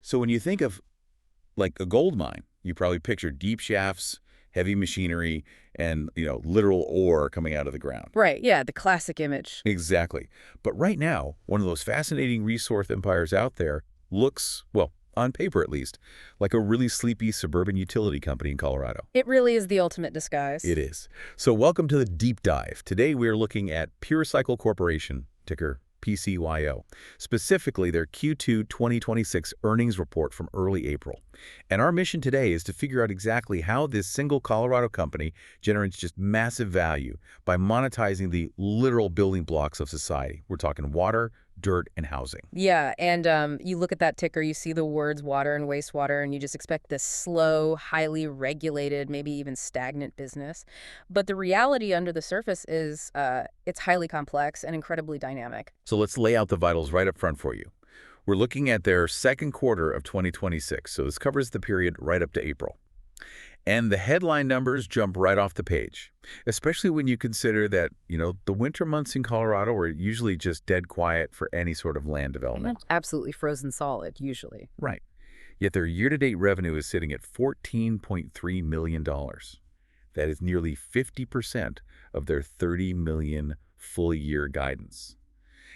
So when you think of like a gold mine, you probably picture deep shafts, heavy machinery, and, literal ore coming out of the ground. Right, yeah, the classic image. Exactly. But right now, one of those fascinating resource empires out there looks, well, on paper at least, like a really sleepy suburban utility company in Colorado. It really is the ultimate disguise. It is. So welcome to the deep dive. Today we're looking at Pure Cycle Corporation, ticker PCYO, specifically their Q2 2026 earnings report from early April. And our mission today is to figure out exactly how this single Colorado company generates just massive value by monetizing the literal building blocks of society. We're talking water, dirt, and housing. Yeah, and you look at that ticker, you see the words water and wastewater, and you just expect this slow, highly regulated, maybe even stagnant business. But the reality under the surface is it's highly complex and incredibly dynamic. So let's lay out the vitals right up front for you. We're looking at their second quarter of 2026, so this covers the period right up to April. And the headline numbers jump right off the page, especially when you consider that, the winter months in Colorado are usually just dead quiet for any sort of land development. Absolutely frozen solid, usually. Right. Yet their year-to-date revenue is sitting at $14.3 million. That is nearly 50% of their $30 million full-year guidance.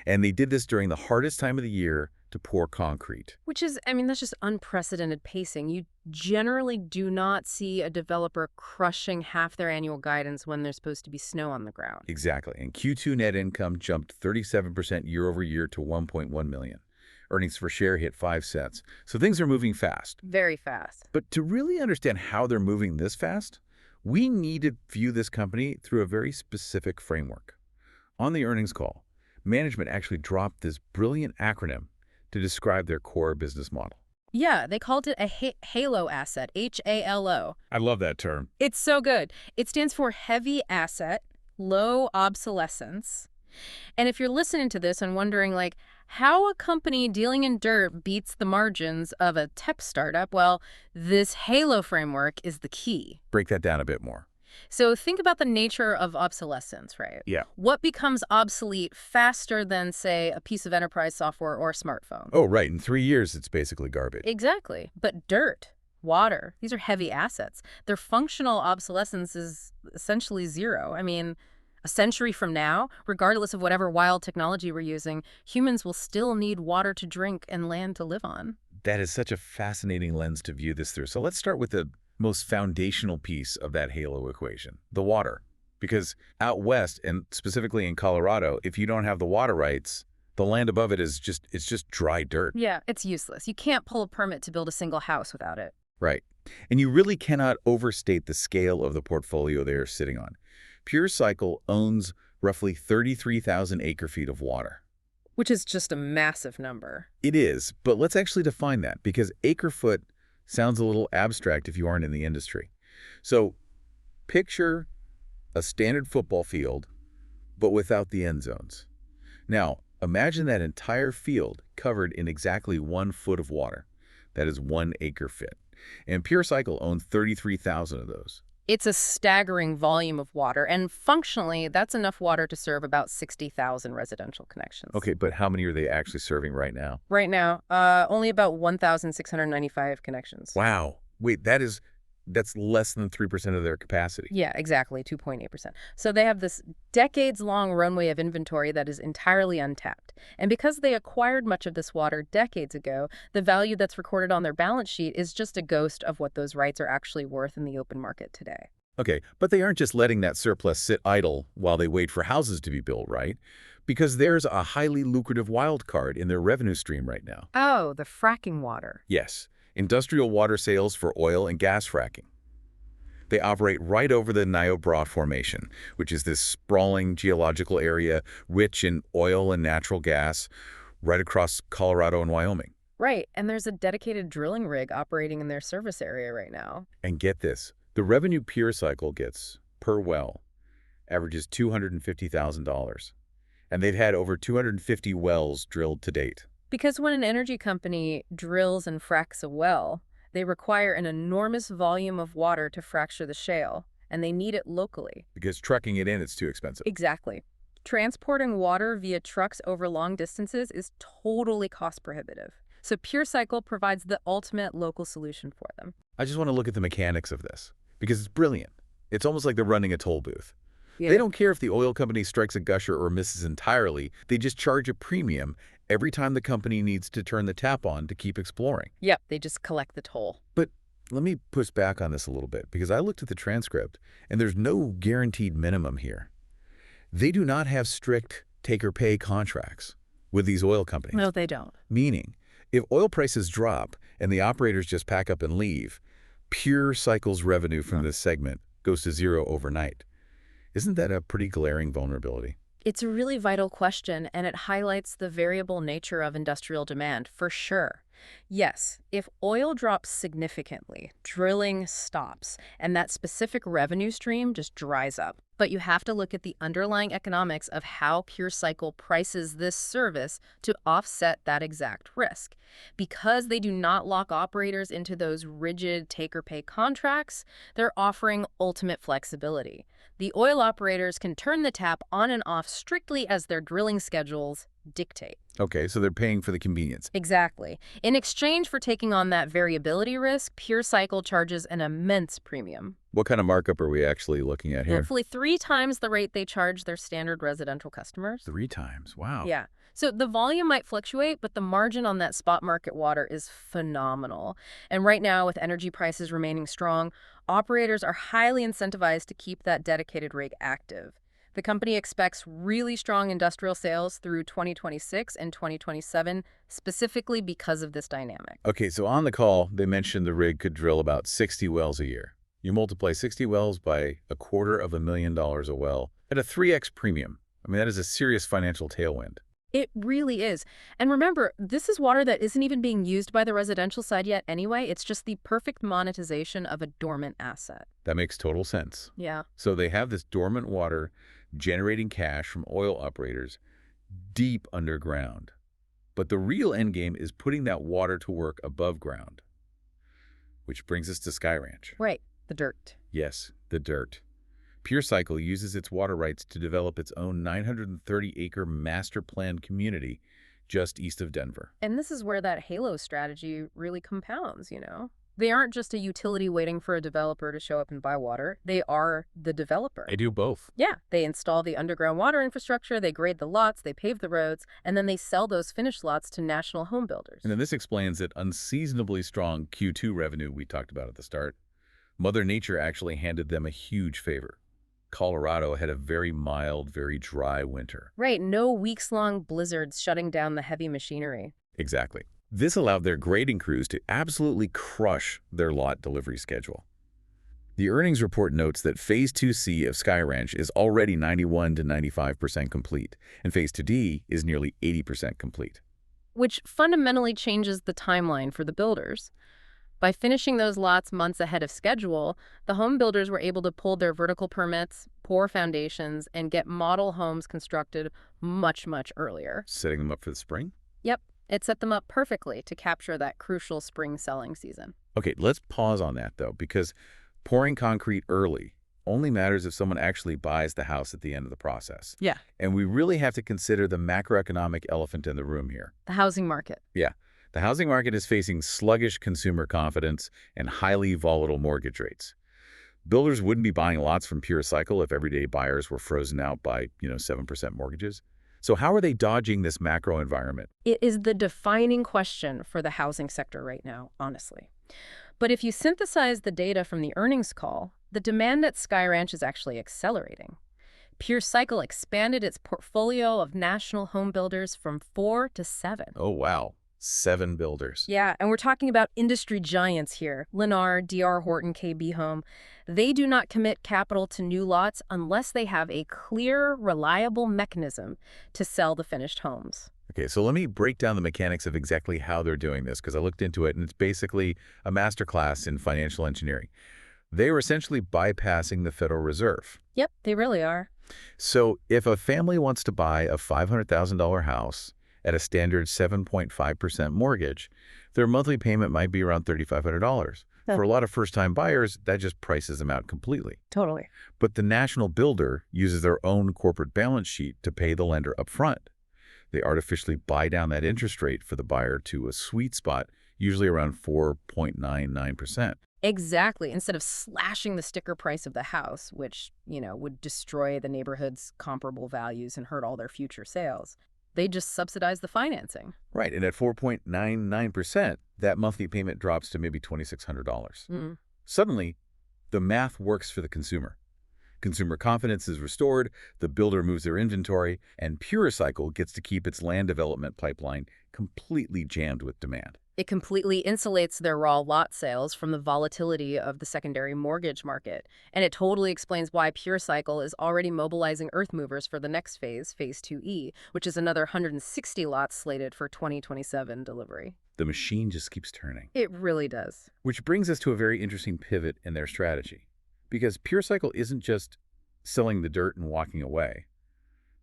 And they did this during the hardest time of the year to pour concrete. Which is, that's just unprecedented pacing. You generally do not see a developer crushing half their annual guidance when there's supposed to be snow on the ground. Exactly. And Q2 net income jumped 37% year over year to $1.1 million. Earnings per share hit 5 cents. So things are moving fast. Very fast. But to really understand how they're moving this fast, we need to view this company through a very specific framework. On the earnings call, management actually dropped this brilliant acronym to describe their core business model. Yeah, they called it a HALO asset, H-A-L-O. I love that term. It's so good. It stands for heavy asset, low obsolescence. And if you're listening to this and wondering, how a company dealing in dirt beats the margins of a tech startup, well, this HALO framework is the key. Break that down a bit more. So think about the nature of obsolescence, right? Yeah. What becomes obsolete faster than, say, a piece of enterprise software or a smartphone? Oh, right. In 3 years, it's basically garbage. Exactly. But dirt, water, these are heavy assets. Their functional obsolescence is essentially zero. A century from now, regardless of whatever wild technology we're using, humans will still need water to drink and land to live on. That is such a fascinating lens to view this through. So let's start with the most foundational piece of that HALO equation, the water. Because out west, and specifically in Colorado, if you don't have the water rights, the land above it it's just dry dirt. Yeah, it's useless. You can't pull a permit to build a single house without it. Right. And you really cannot overstate the scale of the portfolio they are sitting on. Pure Cycle owns roughly 33,000 acre-feet of water. Which is just a massive number. It is, but let's actually define that, because acre-foot sounds a little abstract if you aren't in the industry. So picture a standard football field, but without the end zones. Now, imagine that entire field covered in exactly 1 foot of water. That is 1 acre-foot. And Pure Cycle owns 33,000 of those. It's a staggering volume of water, and functionally, that's enough water to serve about 60,000 residential connections. Okay, but how many are they actually serving right now? Right now, only about 1,695 connections. Wow. Wait, that's less than 3% of their capacity. Yeah, exactly, 2.8%. So they have this decades-long runway of inventory that is entirely untapped. And because they acquired much of this water decades ago, the value that's recorded on their balance sheet is just a ghost of what those rights are actually worth in the open market today. Okay, but they aren't just letting that surplus sit idle while they wait for houses to be built, right? Because there's a highly lucrative wild card in their revenue stream right now. Oh, the fracking water. Yes. Industrial water sales for oil and gas fracking. They operate right over the Niobrara Formation, which is this sprawling geological area rich in oil and natural gas right across Colorado and Wyoming. Right, and there's a dedicated drilling rig operating in their service area right now. And get this, the revenue Pure Cycle gets per well averages $250,000. And they've had over 250 wells drilled to date. Because when an energy company drills and fracks a well, they require an enormous volume of water to fracture the shale, and they need it locally. Because trucking it in, it's too expensive. Exactly. Transporting water via trucks over long distances is totally cost prohibitive. So PureCycle provides the ultimate local solution for them. I just want to look at the mechanics of this, because it's brilliant. It's almost like they're running a toll booth. They Yeah. don't care if the oil company strikes a gusher or misses entirely. They just charge a premium every time the company needs to turn the tap on to keep exploring. Yep, they just collect the toll. But let me push back on this a little bit, because I looked at the transcript, and there's no guaranteed minimum here. They do not have strict take-or-pay contracts with these oil companies. No, they don't. Meaning, if oil prices drop and the operators just pack up and leave, PureCycle's revenue from this segment goes to zero overnight. Isn't that a pretty glaring vulnerability? It's a really vital question, and it highlights the variable nature of industrial demand, for sure. Yes, if oil drops significantly, drilling stops, and that specific revenue stream just dries up. But you have to look at the underlying economics of how PureCycle prices this service to offset that exact risk. Because they do not lock operators into those rigid take-or-pay contracts, they're offering ultimate flexibility. The oil operators can turn the tap on and off strictly as their drilling schedules dictate. Okay, so they're paying for the convenience. Exactly. In exchange for taking on that variability risk, PureCycle charges an immense premium. What kind of markup are we actually looking at here? Roughly 3 times the rate they charge their standard residential customers. 3 times. Wow. Yeah. So the volume might fluctuate, but the margin on that spot market water is phenomenal. And right now, with energy prices remaining strong, operators are highly incentivized to keep that dedicated rig active. The company expects really strong industrial sales through 2026 and 2027, specifically because of this dynamic. Okay, so on the call, they mentioned the rig could drill about 60 wells a year. You multiply 60 wells by $250,000 a well at a 3x premium. I mean, that is a serious financial tailwind. It really is. And remember, this is water that isn't even being used by the residential side yet anyway. It's just the perfect monetization of a dormant asset. That makes total sense. Yeah. So they have this dormant water generating cash from oil operators deep underground. But the real endgame is putting that water to work above ground. Which brings us to Sky Ranch. Right. The dirt. Yes, the dirt. PureCycle uses its water rights to develop its own 930-acre master-planned community just east of Denver. And this is where that halo strategy really compounds, They aren't just a utility waiting for a developer to show up and buy water. They are the developer. They do both. Yeah, they install the underground water infrastructure, they grade the lots, they pave the roads, and then they sell those finished lots to national home builders. And then this explains that unseasonably strong Q2 revenue we talked about at the start. Mother Nature actually handed them a huge favor. Colorado had a very mild, very dry winter. Right, no weeks-long blizzards shutting down the heavy machinery. Exactly. This allowed their grading crews to absolutely crush their lot delivery schedule. The earnings report notes that Phase 2C of Sky Ranch is already 91 to 95% complete, and Phase 2D is nearly 80% complete. Which fundamentally changes the timeline for the builders. By finishing those lots months ahead of schedule, the home builders were able to pull their vertical permits, pour foundations, and get model homes constructed much, much earlier. Setting them up for the spring? Yep, it set them up perfectly to capture that crucial spring selling season. Okay, let's pause on that, though, because pouring concrete early only matters if someone actually buys the house at the end of the process. Yeah. And we really have to consider the macroeconomic elephant in the room here. The housing market. Yeah. The housing market is facing sluggish consumer confidence and highly volatile mortgage rates. Builders wouldn't be buying lots from PureCycle if everyday buyers were frozen out by, 7% mortgages. So how are they dodging this macro environment? It is the defining question for the housing sector right now, honestly. But if you synthesize the data from the earnings call, the demand at Sky Ranch is actually accelerating. PureCycle expanded its portfolio of national home builders from 4 to 7. Oh, wow. 7 builders. Yeah, and we're talking about industry giants here. Lennar, D.R. Horton, KB Home. They do not commit capital to new lots unless they have a clear, reliable mechanism to sell the finished homes. Okay, so let me break down the mechanics of exactly how they're doing this, because I looked into it, and it's basically a masterclass in financial engineering. They are essentially bypassing the Federal Reserve. Yep, they really are. So if a family wants to buy a $500,000 house at a standard 7.5% mortgage, their monthly payment might be around $3,500. For a lot of first-time buyers, that just prices them out completely. Totally. But the national builder uses their own corporate balance sheet to pay the lender up front. They artificially buy down that interest rate for the buyer to a sweet spot, usually around 4.99%. Exactly. Instead of slashing the sticker price of the house, which, would destroy the neighborhood's comparable values and hurt all their future sales, they just subsidize the financing. Right, and at 4.99%, that monthly payment drops to maybe $2,600. Mm. Suddenly, the math works for the consumer. Consumer confidence is restored, the builder moves their inventory, and PureCycle gets to keep its land development pipeline completely jammed with demand. It completely insulates their raw lot sales from the volatility of the secondary mortgage market. And it totally explains why PureCycle is already mobilizing earth movers for the next phase, Phase 2E, which is another 160 lots slated for 2027 delivery. The machine just keeps turning. It really does. Which brings us to a very interesting pivot in their strategy. Because PureCycle isn't just selling the dirt and walking away.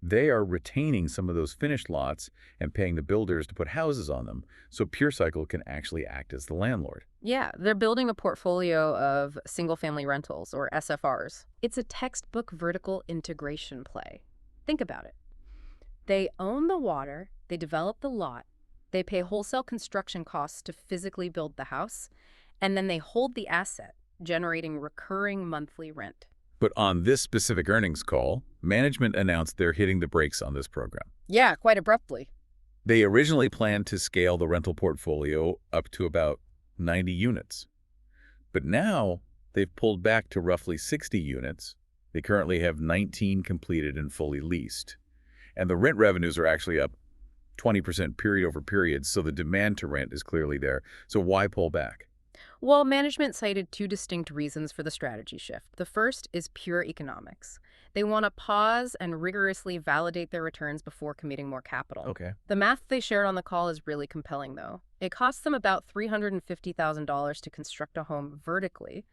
They are retaining some of those finished lots and paying the builders to put houses on them, so PureCycle can actually act as the landlord. Yeah, they're building a portfolio of single-family rentals, or SFRs. It's a textbook vertical integration play. Think about it. They own the water, they develop the lot, they pay wholesale construction costs to physically build the house, and then they hold the asset, generating recurring monthly rent. But on this specific earnings call, management announced they're hitting the brakes on this program. Yeah, quite abruptly. They originally planned to scale the rental portfolio up to about 90 units. But now they've pulled back to roughly 60 units. They currently have 19 completed and fully leased. And the rent revenues are actually up 20% period over period, so the demand to rent is clearly there. So why pull back? Well, management cited two distinct reasons for the strategy shift. The first is pure economics. They want to pause and rigorously validate their returns before committing more capital. Okay. The math they shared on the call is really compelling, though. It costs them about $350,000 to construct a home vertically,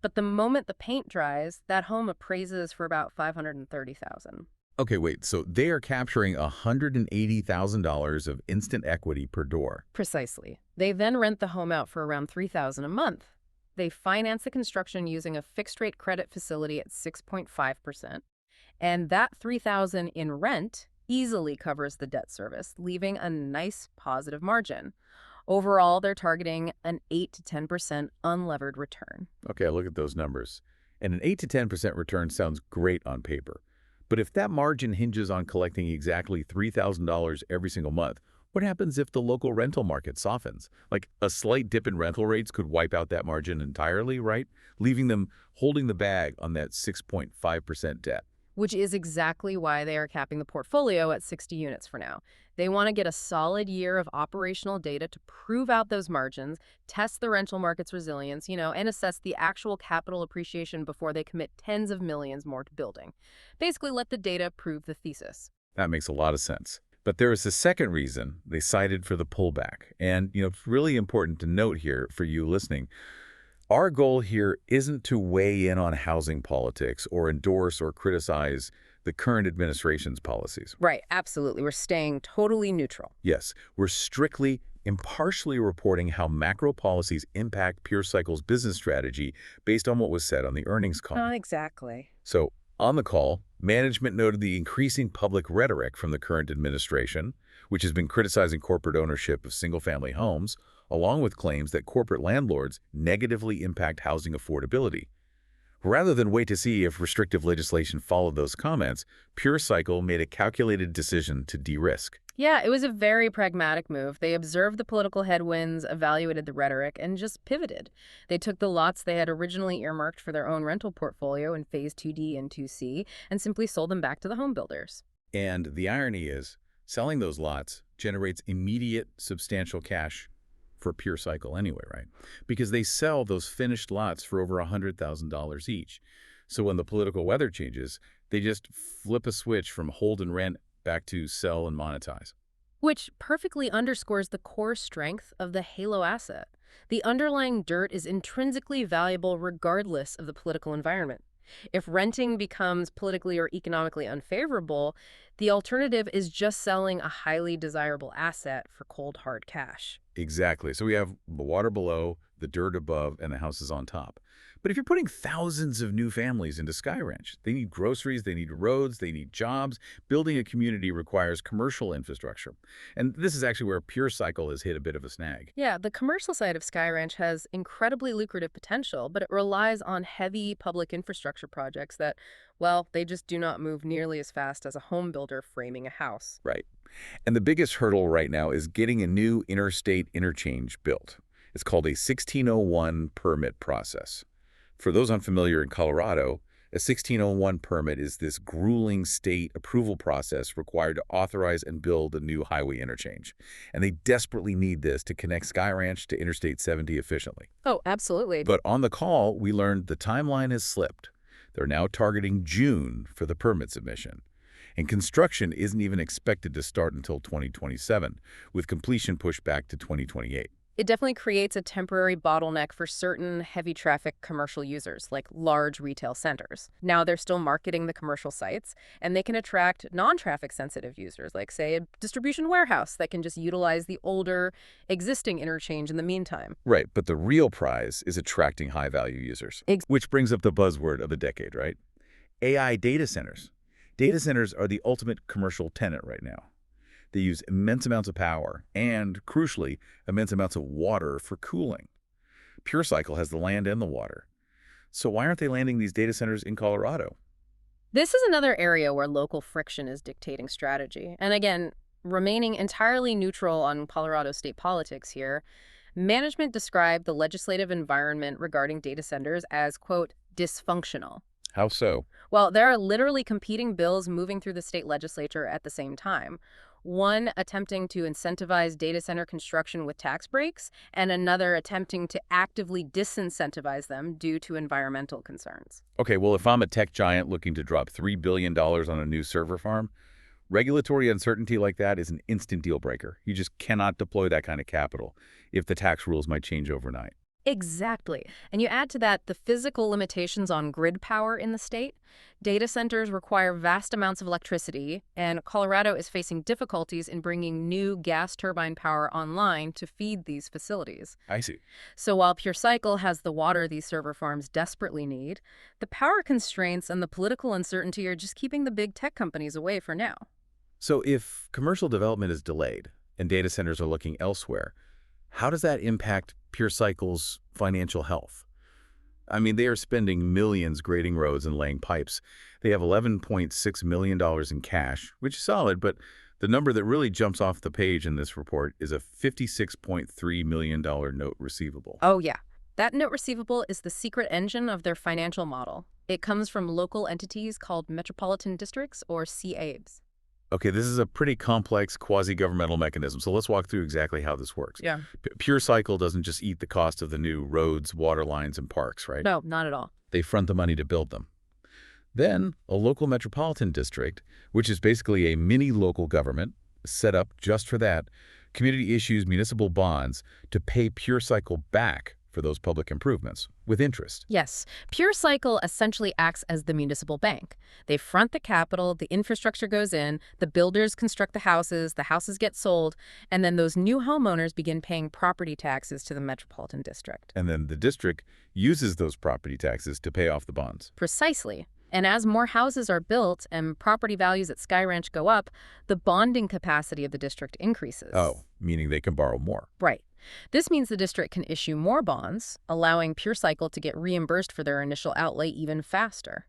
but the moment the paint dries, that home appraises for about $530,000. Okay, wait, so they are capturing $180,000 of instant equity per door. Precisely. They then rent the home out for around $3,000 a month. They finance the construction using a fixed-rate credit facility at 6.5%. And that $3,000 in rent easily covers the debt service, leaving a nice positive margin. Overall, they're targeting an 8 to 10% unlevered return. Okay, look at those numbers. And an 8 to 10% return sounds great on paper. But if that margin hinges on collecting exactly $3,000 every single month, what happens if the local rental market softens? Like, a slight dip in rental rates could wipe out that margin entirely, right? Leaving them holding the bag on that 6.5% debt. Which is exactly why they are capping the portfolio at 60 units for now. They want to get a solid year of operational data to prove out those margins, test the rental market's resilience, and assess the actual capital appreciation before they commit tens of millions more to building. Basically, let the data prove the thesis. That makes a lot of sense. But there is a second reason they cited for the pullback. And, it's really important to note here for you listening. Our goal here isn't to weigh in on housing politics or endorse or criticize the current administration's policies. Right, absolutely. We're staying totally neutral. Yes, we're strictly, impartially reporting how macro policies impact PureCycle's business strategy based on what was said on the earnings call. Exactly. So, on the call, management noted the increasing public rhetoric from the current administration, which has been criticizing corporate ownership of single-family homes, along with claims that corporate landlords negatively impact housing affordability. Rather than wait to see if restrictive legislation followed those comments, PureCycle made a calculated decision to de-risk. Yeah, it was a very pragmatic move. They observed the political headwinds, evaluated the rhetoric, and just pivoted. They took the lots they had originally earmarked for their own rental portfolio in Phase 2D and 2C and simply sold them back to the home builders. And the irony is, selling those lots generates immediate, substantial cash for PureCycle anyway, right? Because they sell those finished lots for over $100,000 each. So when the political weather changes, they just flip a switch from hold and rent back to sell and monetize. Which perfectly underscores the core strength of the Halo asset. The underlying dirt is intrinsically valuable regardless of the political environment. If renting becomes politically or economically unfavorable, the alternative is just selling a highly desirable asset for cold, hard cash. Exactly. So we have the water below, the dirt above and the houses on top. But if you're putting thousands of new families into Sky Ranch, they need groceries, they need roads, they need jobs. Building a community requires commercial infrastructure. And this is actually where Pure Cycle has hit a bit of a snag. Yeah, the commercial side of Sky Ranch has incredibly lucrative potential, but it relies on heavy public infrastructure projects that, well, they just do not move nearly as fast as a home builder framing a house. Right. And the biggest hurdle right now is getting a new interstate interchange built. It's called a 1601 permit process. For those unfamiliar in Colorado, a 1601 permit is this grueling state approval process required to authorize and build a new highway interchange. And they desperately need this to connect Sky Ranch to Interstate 70 efficiently. Oh, absolutely. But on the call, we learned the timeline has slipped. They're now targeting June for the permit submission. And construction isn't even expected to start until 2027, with completion pushed back to 2028. It definitely creates a temporary bottleneck for certain heavy traffic commercial users, like large retail centers. Now they're still marketing the commercial sites, and they can attract non-traffic sensitive users, like, say, a distribution warehouse that can just utilize the older, existing interchange in the meantime. Right, but the real prize is attracting high-value users, which brings up the buzzword of the decade, right? AI data centers. Data centers are the ultimate commercial tenant right now. They use immense amounts of power and, crucially, immense amounts of water for cooling. Pure Cycle has the land and the water. So why aren't they landing these data centers in Colorado? This is another area where local friction is dictating strategy. And again, remaining entirely neutral on Colorado state politics here, management described the legislative environment regarding data centers as, quote, dysfunctional. How so? Well, there are literally competing bills moving through the state legislature at the same time. One attempting to incentivize data center construction with tax breaks, and another attempting to actively disincentivize them due to environmental concerns. Okay, well, if I'm a tech giant looking to drop $3 billion on a new server farm, regulatory uncertainty like that is an instant deal breaker. You just cannot deploy that kind of capital if the tax rules might change overnight. Exactly. And you add to that the physical limitations on grid power in the state. Data centers require vast amounts of electricity, and Colorado is facing difficulties in bringing new gas turbine power online to feed these facilities. I see. So while Pure Cycle has the water these server farms desperately need, the power constraints and the political uncertainty are just keeping the big tech companies away for now. So if commercial development is delayed and data centers are looking elsewhere, how does that impact Pure Cycle's financial health? I mean, they are spending millions grading roads and laying pipes. They have $11.6 million in cash, which is solid, but the number that really jumps off the page in this report is a $56.3 million note receivable. Oh, yeah. That note receivable is the secret engine of their financial model. It comes from local entities called metropolitan districts, or CABs. Okay, this is a pretty complex quasi-governmental mechanism, so let's walk through exactly how this works. Yeah. Pure Cycle doesn't just eat the cost of the new roads, water lines, and parks, right? No, not at all. They front the money to build them. Then, a local metropolitan district, which is basically a mini local government set up just for that, community issues municipal bonds to pay Pure Cycle back for those public improvements, with interest. Yes. Pure Cycle essentially acts as the municipal bank. They front the capital, the infrastructure goes in, the builders construct the houses get sold, and then those new homeowners begin paying property taxes to the metropolitan district. And then the district uses those property taxes to pay off the bonds. Precisely. And as more houses are built and property values at Sky Ranch go up, the bonding capacity of the district increases. Oh, meaning they can borrow more. Right. This means the district can issue more bonds, allowing Pure Cycle to get reimbursed for their initial outlay even faster.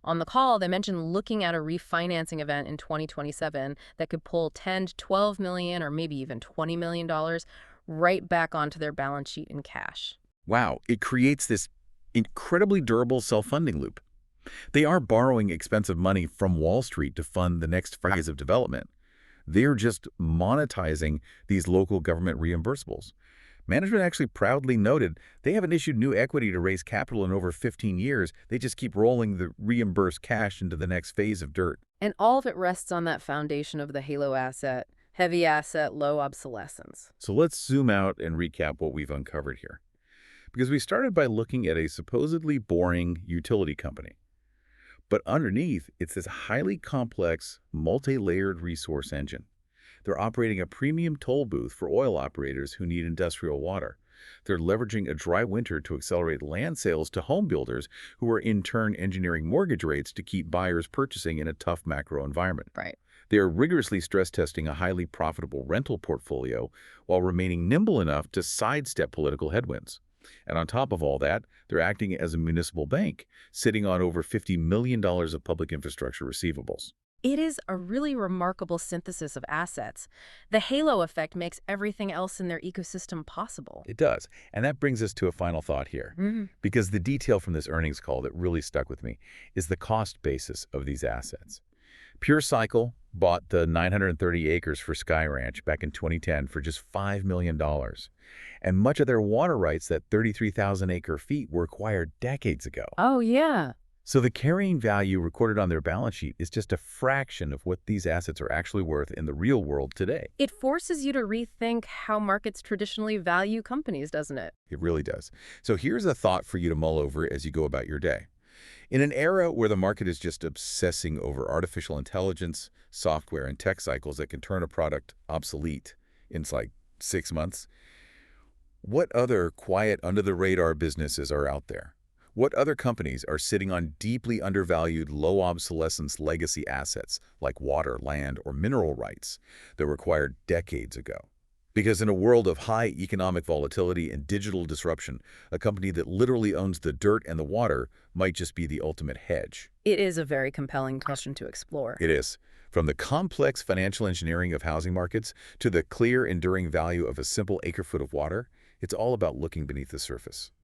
On the call, they mentioned looking at a refinancing event in 2027 that could pull $10 to $12 million or maybe even $20 million right back onto their balance sheet in cash. Wow, it creates this incredibly durable self-funding loop. They are borrowing expensive money from Wall Street to fund the next phase of development. They're just monetizing these local government reimbursables. Management actually proudly noted they haven't issued new equity to raise capital in over 15 years. They just keep rolling the reimbursed cash into the next phase of dirt. And all of it rests on that foundation of the halo asset, heavy asset, low obsolescence. So let's zoom out and recap what we've uncovered here. Because we started by looking at a supposedly boring utility company. But underneath, it's this highly complex, multi-layered resource engine. They're operating a premium toll booth for oil operators who need industrial water. They're leveraging a dry winter to accelerate land sales to home builders who are in turn engineering mortgage rates to keep buyers purchasing in a tough macro environment. Right. They are rigorously stress testing a highly profitable rental portfolio while remaining nimble enough to sidestep political headwinds. And on top of all that, they're acting as a municipal bank, sitting on over $50 million of public infrastructure receivables. It is a really remarkable synthesis of assets. The halo effect makes everything else in their ecosystem possible. It does. And that brings us to a final thought here. Because the detail from this earnings call that really stuck with me is the cost basis of these assets. Pure Cycle bought the 930 acres for Sky Ranch back in 2010 for just $5 million. And much of their water rights, that 33,000 acre feet, were acquired decades ago. Oh, yeah. So the carrying value recorded on their balance sheet is just a fraction of what these assets are actually worth in the real world today. It forces you to rethink how markets traditionally value companies, doesn't it? It really does. So here's a thought for you to mull over as you go about your day. In an era where the market is just obsessing over artificial intelligence, software, and tech cycles that can turn a product obsolete in like 6 months, what other quiet, under-the-radar businesses are out there? What other companies are sitting on deeply undervalued, low-obsolescence legacy assets like water, land, or mineral rights that were acquired decades ago? Because in a world of high economic volatility and digital disruption, a company that literally owns the dirt and the water might just be the ultimate hedge. It is a very compelling question to explore. It is. From the complex financial engineering of housing markets to the clear, enduring value of a simple acre-foot of water, it's all about looking beneath the surface.